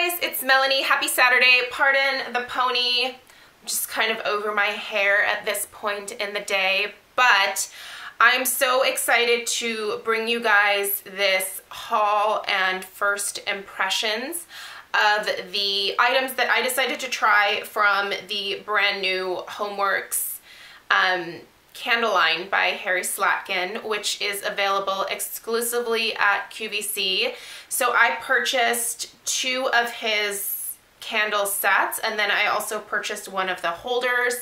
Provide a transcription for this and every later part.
Hi guys, it's Melanie. Happy Saturday. Pardon the pony. I'm just kind of over my hair at this point in the day, but I'm so excited to bring you guys this haul and first impressions of the items that I decided to try from the brand new Homeworx candle line by Harry Slatkin, which is available exclusively at QVC. So I purchased 2 of his candle sets, and then I also purchased one of the holders.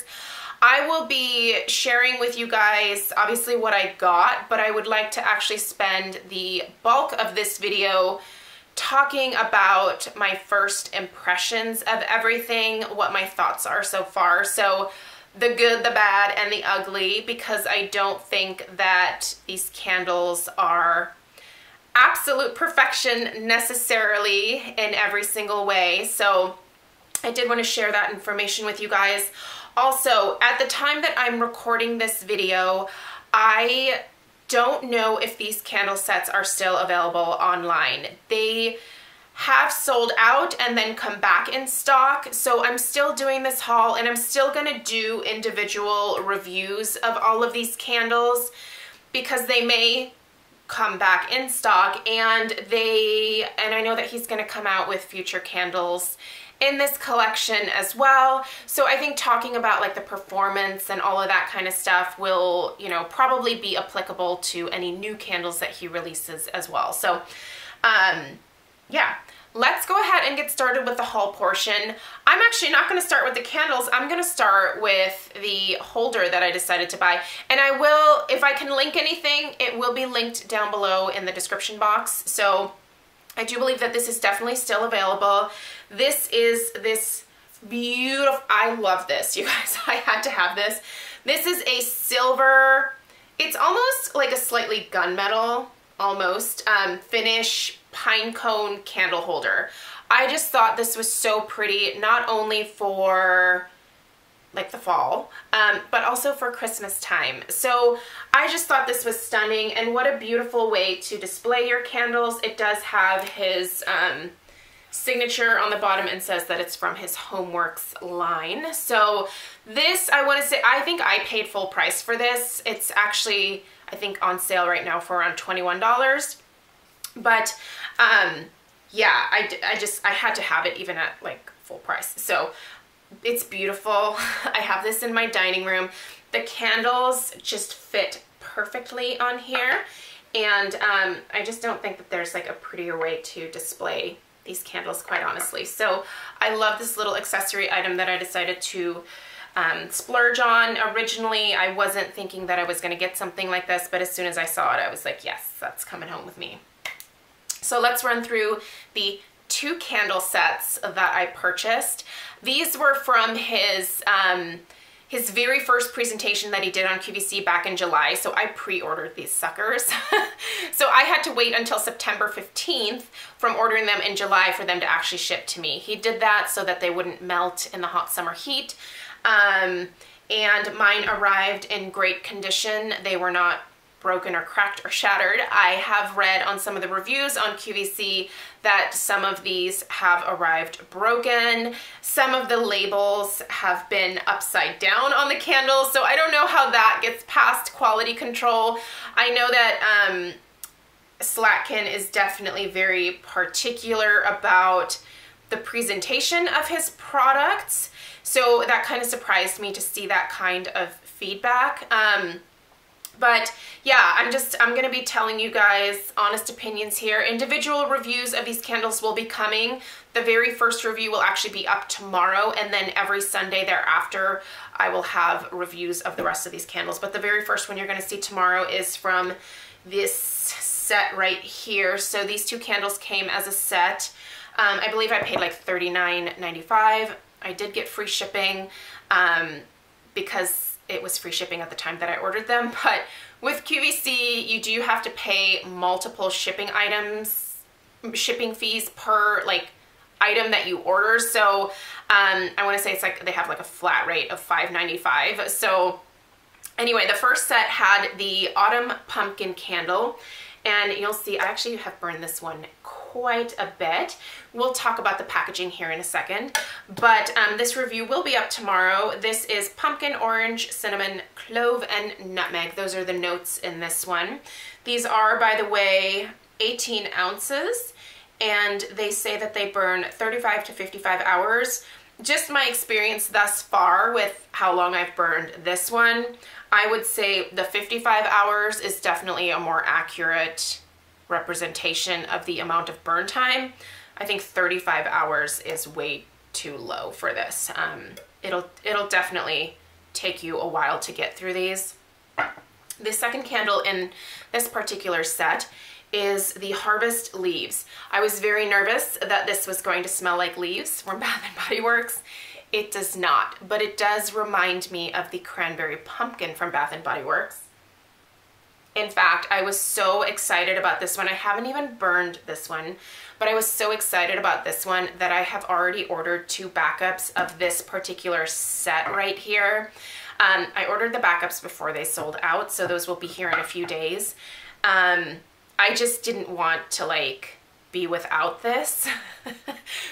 I will be sharing with you guys obviously what I got, but I would like to actually spend the bulk of this video talking about my first impressions of everything, what my thoughts are so far. So the good, the bad, and the ugly, because I don't think that these candles are absolute perfection necessarily in every single way. So I did want to share that information with you guys. Also, at the time that I'm recording this video, I don't know if these candle sets are still available online. They have sold out and then come back in stock. So I'm still doing this haul, and I'm still gonna do individual reviews of all of these candles because they may come back in stock, and I know that he's gonna come out with future candles in this collection as well. So I think talking about like the performance and all of that kind of stuff will, you know, probably be applicable to any new candles that he releases as well. So yeah, let's go ahead and get started with the haul portion. I'm actually not going to start with the candles. I'm going to start with the holder that I decided to buy. And I will, if I can link anything, it will be linked down below in the description box. So I do believe that this is definitely still available. This is this beautiful, I love this, you guys. I had to have this. This is a silver, it's almost like a slightly gunmetal, almost, finish pine cone candle holder. I just thought this was so pretty, not only for like the fall, but also for Christmas time. So I just thought this was stunning, and what a beautiful way to display your candles. It does have his signature on the bottom and says that it's from his Homeworx line. So this, I want to say, I think I paid full price for this. It's actually, I think, on sale right now for around $21. But yeah, I had to have it even at like full price. So it's beautiful. I have this in my dining room. The candles just fit perfectly on here, and I just don't think that there's like a prettier way to display these candles, quite honestly. So I love this little accessory item that I decided to splurge on. Originally, I wasn't thinking that I was going to get something like this, but as soon as I saw it, I was like, yes, that's coming home with me. So let's run through the 2 candle sets that I purchased. These were from his very first presentation that he did on QVC back in July, so I pre-ordered these suckers. So I had to wait until September 15th from ordering them in July for them to actually ship to me. He did that so that they wouldn't melt in the hot summer heat, and mine arrived in great condition. They were not broken or cracked or shattered. I have read on some of the reviews on QVC that some of these have arrived broken. Some of the labels have been upside down on the candles, so I don't know how that gets past quality control. I know that Slatkin is definitely very particular about the presentation of his products, so that kind of surprised me to see that kind of feedback. But yeah, I'm going to be telling you guys honest opinions here. Individual reviews of these candles will be coming. The very first review will actually be up tomorrow, and then every Sunday thereafter I will have reviews of the rest of these candles. But the very first one you're going to see tomorrow is from this set right here. So these 2 candles came as a set. I believe I paid like $39.95. I did get free shipping because it was free shipping at the time that I ordered them, but with QVC, you do have to pay multiple shipping fees per like item that you order. So I want to say it's like they have like a flat rate of $5.95. So anyway, the first set had the Autumn Pumpkin Candle, and you'll see I actually have burned this one quite a bit. We'll talk about the packaging here in a second, but this review will be up tomorrow. This is pumpkin, orange, cinnamon, clove, and nutmeg. Those are the notes in this one. These are, by the way, 18 ounces, and they say that they burn 35 to 55 hours. Just my experience thus far with how long I've burned this one, I would say the 55 hours is definitely a more accurate representation of the amount of burn time. I think 35 hours is way too low for this. It'll definitely take you a while to get through these. The second candle in this particular set is the Harvest Leaves. I was very nervous that this was going to smell like leaves from Bath & Body Works. It does not, but it does remind me of the Cranberry Pumpkin from Bath & Body Works. In fact, I was so excited about this one. I haven't even burned this one, but I was so excited about this one that I have already ordered 2 backups of this particular set right here. I ordered the backups before they sold out, so those will be here in a few days. I just didn't want to like be without this,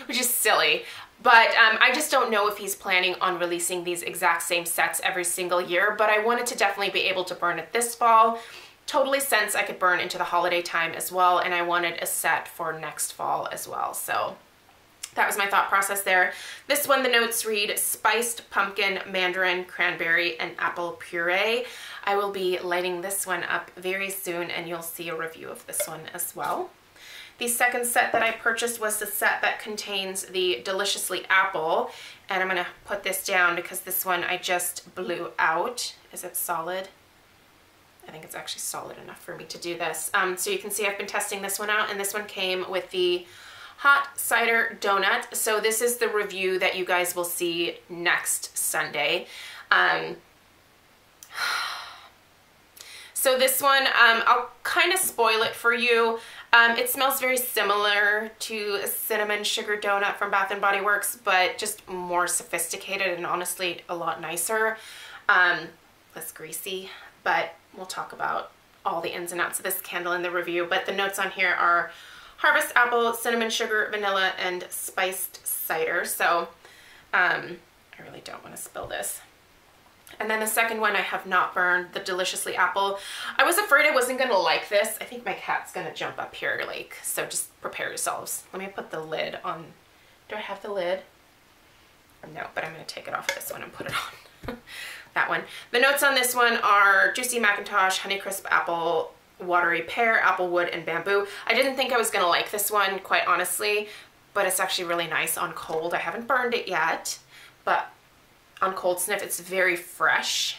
which is silly. But I just don't know if he's planning on releasing these exact same sets every single year, but I wanted to definitely be able to burn it this fall. Totally sense I could burn into the holiday time as well, and I wanted a set for next fall as well. So that was my thought process there. This one, the notes read spiced pumpkin, mandarin, cranberry, and apple puree. I will be lighting this one up very soon, and you'll see a review of this one as well. The second set that I purchased was the set that contains the Deliciously Apple, and I'm gonna put this down because this one I just blew out. Is it solid? I think it's actually solid enough for me to do this. So you can see I've been testing this one out, and this one came with the hot cider donut. So this is the review that you guys will see next Sunday. So this one, I'll kind of spoil it for you. It smells very similar to a cinnamon sugar donut from Bath & Body Works, but just more sophisticated and honestly a lot nicer. Less greasy, but we'll talk about all the ins and outs of this candle in the review. But the notes on here are Harvest Apple, Cinnamon Sugar, Vanilla, and Spiced Cider. So I really don't want to spill this. And then the second one I have not burned, the Deliciously Apple. I was afraid I wasn't going to like this. I think my cat's going to jump up here, like, so just prepare yourselves. Let me put the lid on. Do I have the lid? No, but I'm going to take it off this one and put it on. That one. The notes on this one are Juicy Macintosh, Honeycrisp Apple, Watery Pear, Applewood, and Bamboo. I didn't think I was going to like this one, quite honestly, but it's actually really nice on cold. I haven't burned it yet, but on cold sniff, it's very fresh.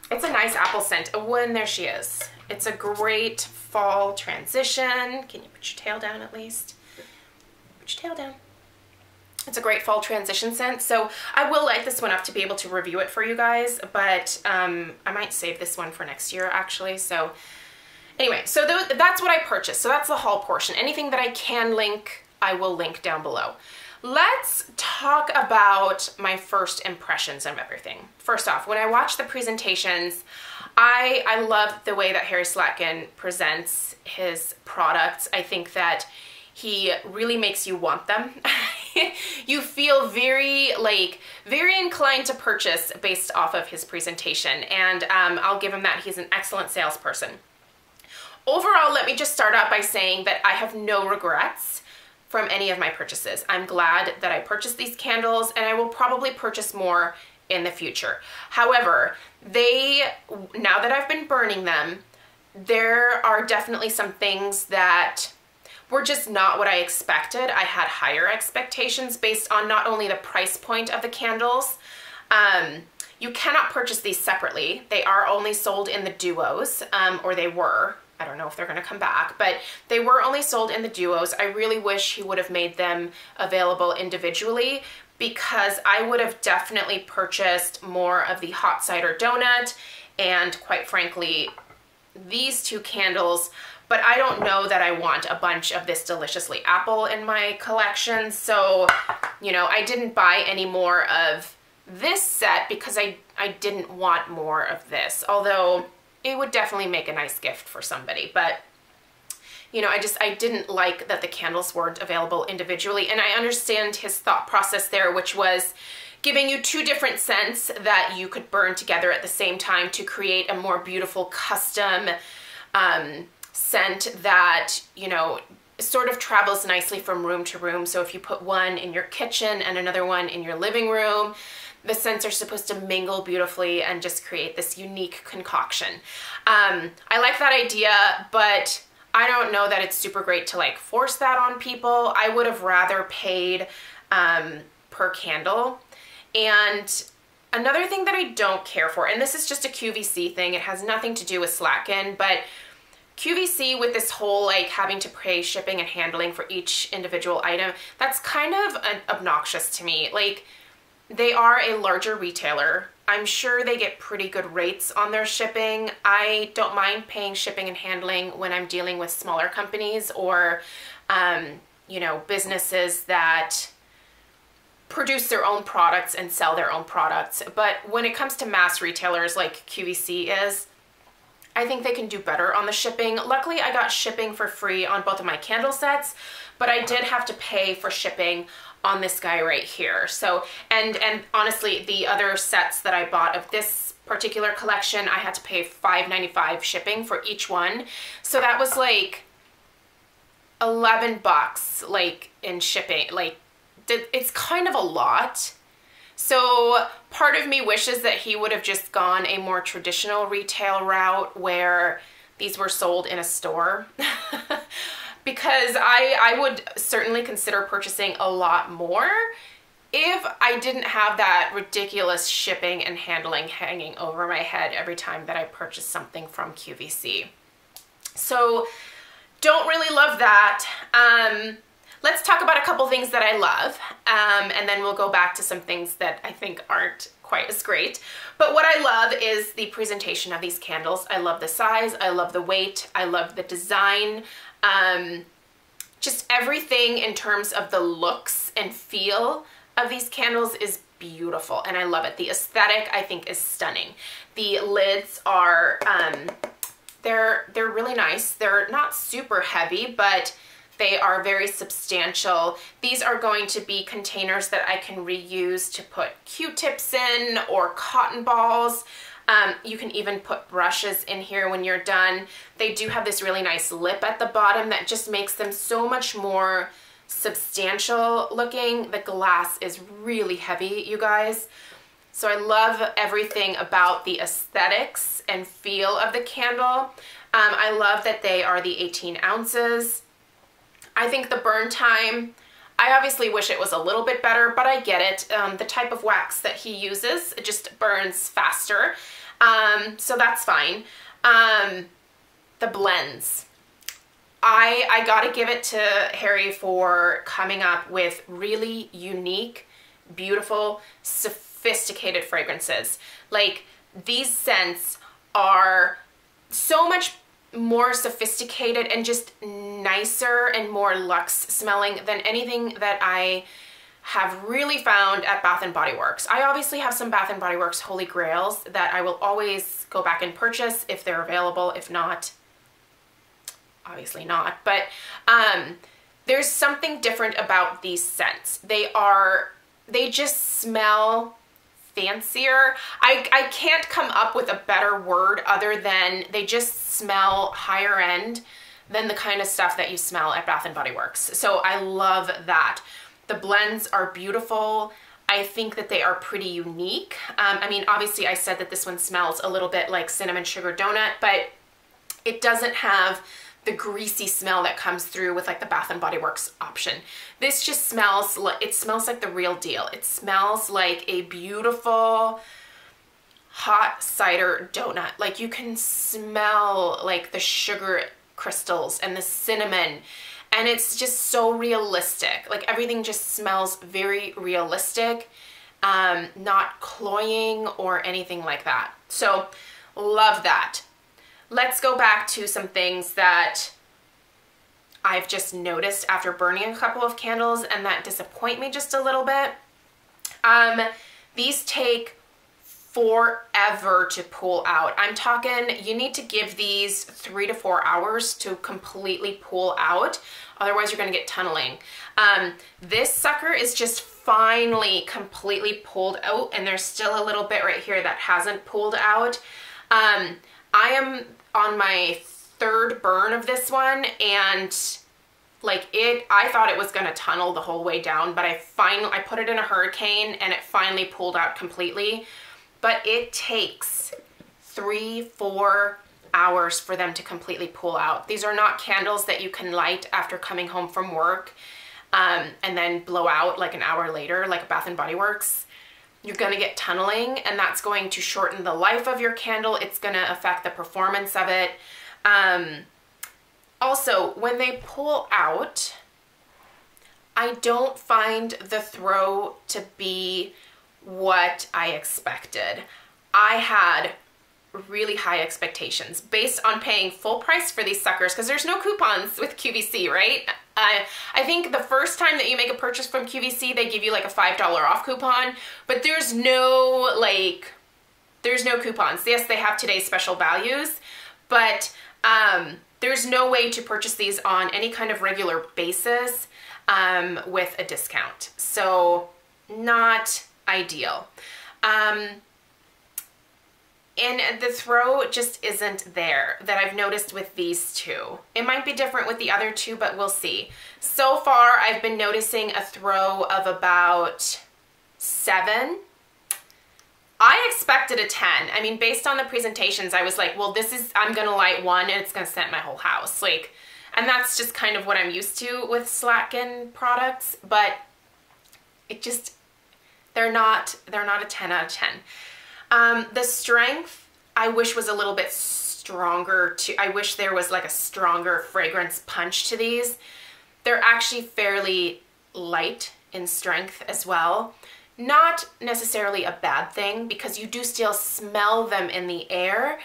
It's a nice apple scent. Oh, and there she is. It's a great fall transition. Can you put your tail down at least? Put your tail down. It's a great fall transition scent. So I will light this one up to be able to review it for you guys, but I might save this one for next year actually. So anyway, so that's what I purchased. So that's the haul portion. Anything that I can link, I will link down below. Let's talk about my first impressions of everything. First off, when I watch the presentations, I love the way that Harry Slatkin presents his products. I think that he really makes you want them. You feel very inclined to purchase based off of his presentation, and I'll give him that. He's an excellent salesperson. Overall, let me just start out by saying that I have no regrets from any of my purchases. I'm glad that I purchased these candles, and I will probably purchase more in the future. However, now that I've been burning them, there are definitely some things that were just not what I expected. I had higher expectations based on not only the price point of the candles. You cannot purchase these separately. They are only sold in the duos, or they were. I don't know if they're going to come back, but they were only sold in the duos. I really wish he would have made them available individually, because I would have definitely purchased more of the hot cider donut and, quite frankly, these 2 candles, but I don't know that I want a bunch of this Deliciously Apple in my collection. So, you know, I didn't buy any more of this set because I didn't want more of this, although it would definitely make a nice gift for somebody. But you know, I didn't like that the candles weren't available individually. And I understand his thought process there, which was giving you two different scents that you could burn together at the same time to create a more beautiful custom scent that, you know, sort of travels nicely from room to room. So if you put one in your kitchen and another one in your living room, the scents are supposed to mingle beautifully and just create this unique concoction. I like that idea, but I don't know that it's super great to like force that on people. I would have rather paid per candle. And another thing that I don't care for, and this is just a QVC thing, it has nothing to do with Slatkin, but QVC with this whole like having to pay shipping and handling for each individual item, that's kind of obnoxious to me. Like, they are a larger retailer. I'm sure they get pretty good rates on their shipping. I don't mind paying shipping and handling when I'm dealing with smaller companies or, you know, businesses that produce their own products and sell their own products. But when it comes to mass retailers like QVC is, I think they can do better on the shipping. Luckily, I got shipping for free on both of my candle sets, but I did have to pay for shipping on this guy right here. So, and honestly, the other sets that I bought of this particular collection, I had to pay $5.95 shipping for each one. So that was like $11 like in shipping. Like, it's kind of a lot. So part of me wishes that he would have just gone a more traditional retail route where these were sold in a store. Because I would certainly consider purchasing a lot more if I didn't have that ridiculous shipping and handling hanging over my head every time that I purchase something from QVC. So don't really love that. Let's talk about a couple things that I love, and then we'll go back to some things that I think aren't quite as great. But what I love is the presentation of these candles. I love the size, I love the weight, I love the design. Just everything in terms of the looks and feel of these candles is beautiful, and I love it. The aesthetic, I think, is stunning. The lids are, they're really nice. They're not super heavy, but they are very substantial. These are going to be containers that I can reuse to put Q-tips in or cotton balls. You can even put brushes in here when you're done. They do have this really nice lip at the bottom that just makes them so much more substantial looking. The glass is really heavy, you guys. So I love everything about the aesthetics and feel of the candle. I love that they are the 18 ounces. I think the burn time, I obviously wish it was a little bit better, but I get it. The type of wax that he uses, it just burns faster. So that's fine. The blends. I gotta give it to Harry for coming up with really unique, beautiful, sophisticated fragrances. Like, these scents are so much more sophisticated and just nicer and more luxe smelling than anything that I have really found at Bath & Body Works. I obviously have some Bath & Body Works Holy Grails that I will always go back and purchase if they're available. If not, obviously not. But there's something different about these scents. They just smell fancier. I can't come up with a better word other than they just smell higher end than the kind of stuff that you smell at Bath & Body Works. So I love that. The blends are beautiful. I think that they are pretty unique. I mean, obviously I said that this one smells a little bit like cinnamon sugar donut, but it doesn't have the greasy smell that comes through with like the Bath & Body Works option. This just smells like, it smells like the real deal. It smells like a beautiful hot cider donut. Like, you can smell like the sugar crystals and the cinnamon, and it's just so realistic. Like, everything just smells very realistic, not cloying or anything like that. So love that. Let's go back to some things that I've just noticed after burning a couple of candles and that disappoint me just a little bit. These take forever to pull out. I'm talking, you need to give these 3 to 4 hours to completely pull out. Otherwise you're gonna get tunneling. This sucker is just finally completely pulled out, and there's still a little bit right here that hasn't pulled out. I am on my 3rd burn of this one, and like I thought it was gonna tunnel the whole way down, but I put it in a hurricane and it finally pulled out completely. But it takes 3-4 hours for them to completely pull out. These are not candles that you can light after coming home from work and then blow out like an hour later, like Bath & Body Works. You're gonna get tunneling, and that's going to shorten the life of your candle. It's gonna affect the performance of it. Also, when they pull out, I don't find the throw to be what I expected. I had really high expectations based on paying full price for these suckers, because there's no coupons with QVC, right? I think the first time that you make a purchase from QVC, they give you like a $5 off coupon, but there's no coupons. Yes, they have today's special values, but there's no way to purchase these on any kind of regular basis with a discount. So not ideal. And the throw just isn't there that I've noticed with these two. It might be different with the other two, but we'll see. So far, I've been noticing a throw of about 7. I expected a 10. I mean, based on the presentations, I was like, well, I'm gonna light one and it's gonna scent my whole house. Like, and that's just kind of what I'm used to with Slatkin products, but it just, they're not a 10 out of 10. The strength, I wish was a little bit stronger too. I wish there was like a stronger fragrance punch to these. They're actually fairly light in strength as well. Not necessarily a bad thing, because you do still smell them in the air,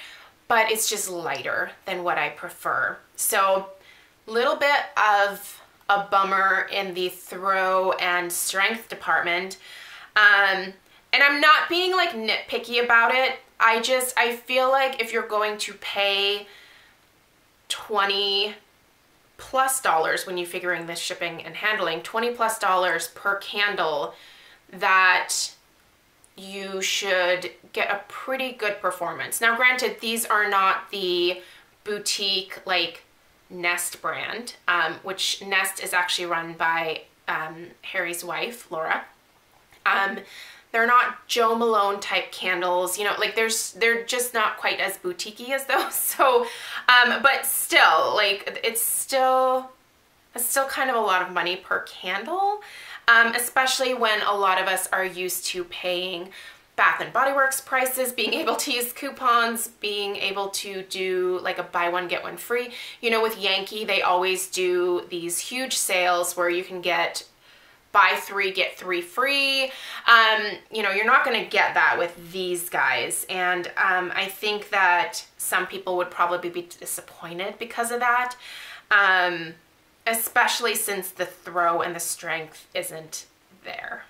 but it's just lighter than what I prefer. So little bit of a bummer in the throw and strength department. And I'm not being like nitpicky about it. I feel like if you're going to pay $20+ when you're figuring this shipping and handling, $20+ per candle, that you should get a pretty good performance. Now granted, these are not the boutique like Nest brand, which Nest is actually run by Harry's wife, Laura. They're not Joe Malone type candles, you know, like they're just not quite as boutique-y as those. So, but still, like it's still kind of a lot of money per candle, especially when a lot of us are used to paying Bath & Body Works prices, being able to use coupons, being able to do like a buy one, get one free. You know, with Yankee, they always do these huge sales where you can get buy 3, get 3 free. You know, you're not gonna get that with these guys. And I think that some people would probably be disappointed because of that, especially since the throw and the strength isn't there.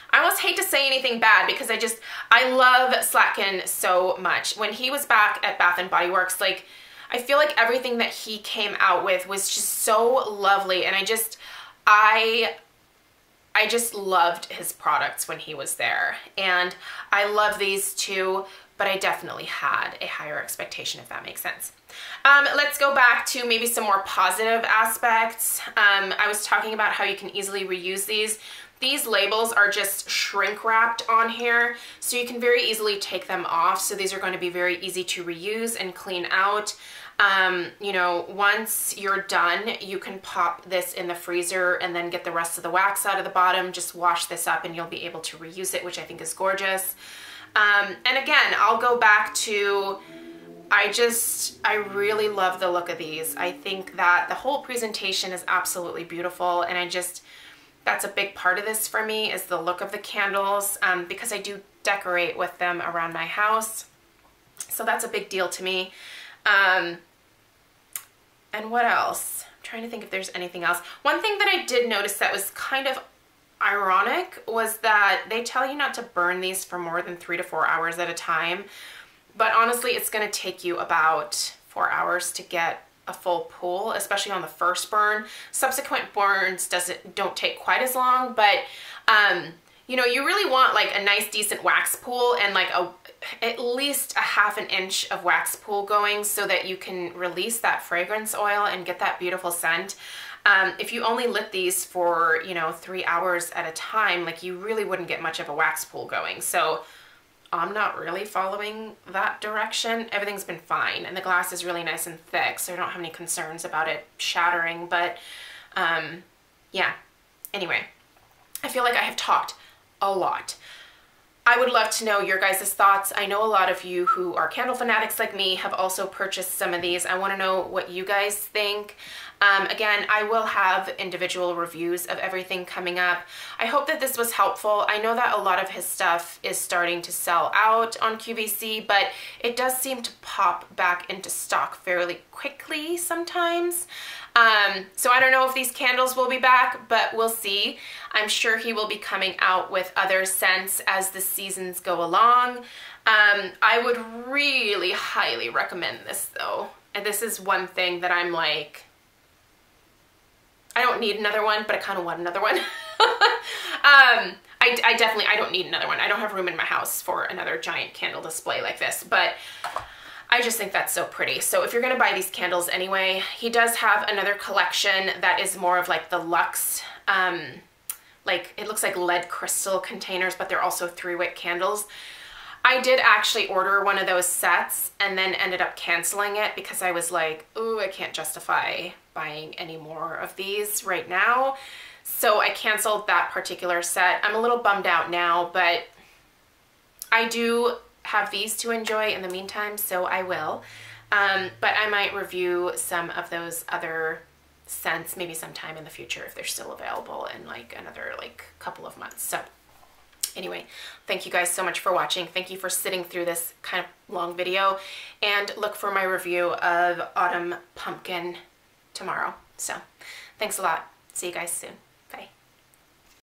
I almost hate to say anything bad because I love Slatkin so much. When he was back at Bath & Body Works, like, I feel like everything that he came out with was just so lovely, and I just loved his products when he was there. And I love these too, but I definitely had a higher expectation, if that makes sense. Let's go back to maybe some more positive aspects. I was talking about how you can easily reuse these. These labels are just shrink wrapped on here, so you can very easily take them off. So these are going to be very easy to reuse and clean out. You know, once you're done, you can pop this in the freezer and then get the rest of the wax out of the bottom. Just wash this up and you'll be able to reuse it, which I think is gorgeous. And again, I'll go back to, I really love the look of these. I think that the whole presentation is absolutely beautiful, and that's a big part of this for me, is the look of the candles, because I do decorate with them around my house. So that's a big deal to me. And what else? I'm trying to think if there's anything else. One thing that I did notice that was kind of ironic was that they tell you not to burn these for more than 3 to 4 hours at a time. But honestly, it's going to take you about 4 hours to get a full pool, especially on the first burn. Subsequent burns don't take quite as long, but you know, you really want like a nice decent wax pool and like at least a ½ an inch of wax pool going so that you can release that fragrance oil and get that beautiful scent. If you only lit these for, you know, 3 hours at a time, like you really wouldn't get much of a wax pool going. So I'm not really following that direction. Everything's been fine, and the glass is really nice and thick, so I don't have any concerns about it shattering, but yeah. Anyway, I feel like I have talked a lot. I would love to know your guys' thoughts. I know a lot of you who are candle fanatics like me have also purchased some of these. I want to know what you guys think. Again, I will have individual reviews of everything coming up. I hope that this was helpful. I know that a lot of his stuff is starting to sell out on QVC, but it does seem to pop back into stock fairly quickly sometimes. So I don't know if these candles will be back, but we'll see. I'm sure he will be coming out with other scents as the seasons go along. I would really highly recommend this though. And this is one thing that I'm like, I don't need another one, but I kind of want another one. I don't need another one. I don't have room in my house for another giant candle display like this, but I just think that's so pretty. So if you're gonna buy these candles anyway, he does have another collection that is more of like the luxe, like it looks like lead crystal containers, but they're also 3-wick candles. I did actually order one of those sets and then ended up canceling it because I was like, ooh, I can't justify buying any more of these right now. So I canceled that particular set. I'm a little bummed out now, but I do have these to enjoy in the meantime, so I will. But I might review some of those other scents maybe sometime in the future if they're still available in like another like couple of months. So anyway, thank you guys so much for watching. Thank you for sitting through this kind of long video, and look for my review of Autumn Pumpkin tomorrow. So thanks a lot. See you guys soon.